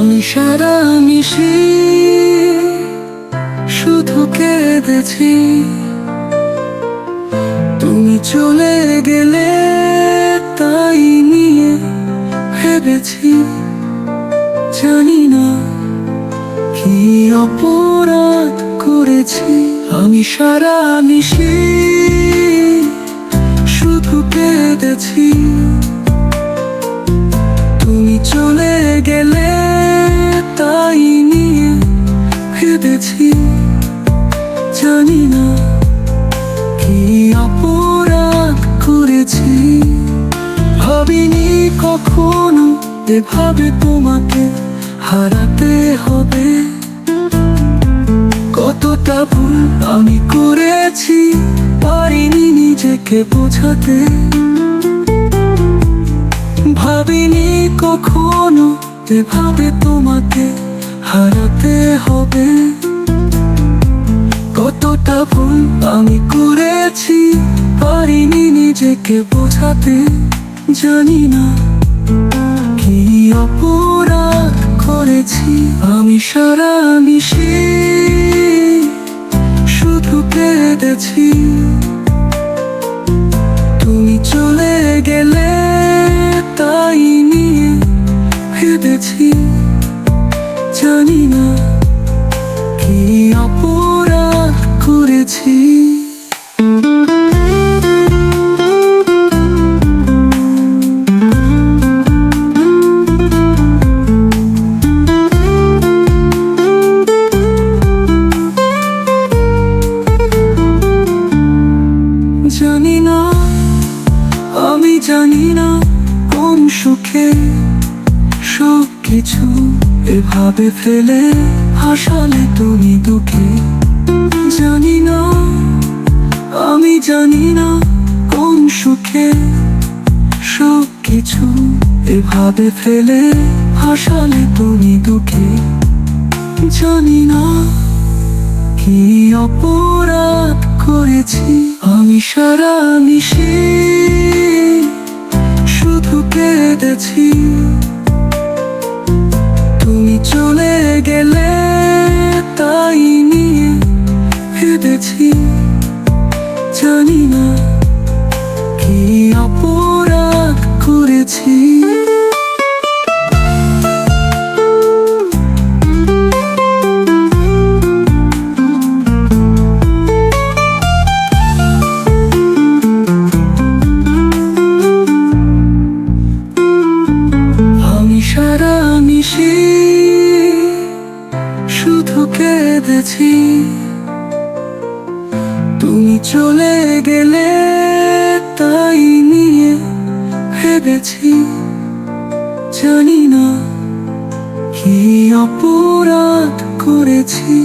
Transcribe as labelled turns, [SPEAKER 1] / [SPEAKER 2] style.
[SPEAKER 1] আমি সারা মিশি শুধু কেঁদেছি, তুমি চলে গেলে তাই নিয়ে ভেবেছি। জানি না কি অপরাধ করেছি, আমি সারা মিশি শুধু কেঁদেছি, তুমি চলে গেলে তাই নিয়ে ভেবেছি। জানি না কি অপরাধ করেছি, ভাবিনি কখনো এভাবে তোমাকে হারাতে হবে। কতটা ভুল আমি করেছি, পারিনি নিজেকে বোঝাতে। ভাবিনি কখনো এভাবে তোমাকে হারাতে হবে। কতটা ভুল আমি করেছি, পারিনি নিজেকে বোঝাতে। জানি না কি অপরাধ করেছি, আমি সারা মিশি শুধু কেঁদেছি, তুমি চলে গেলে তাই নিয়ে ভেবেছি। জানি না কি অপরাধ করেছি। জানি না, আমি জানি না কোন সুখে সব কিছু এভাবে ফেলে হাসালে তুমি দুঃখে। জানি না, আমি জানি না কোন সুখে সব কিছু এভাবে ফেলে হাসালে তুমি দুঃখে। জানি না কি অপরাধ করেছি, আমি সারা মিশি শুধু কেঁদেছি, তুমি চলে গেলে তাই নিয়ে ভেবেছি। জানি না কি অপরাধ করেছি। সারা মিশি শুধু কেঁদেছি, তুমি চলে গেলে তাই নিয়ে ভেবেছি। জানি না কি অপরাধ করেছি।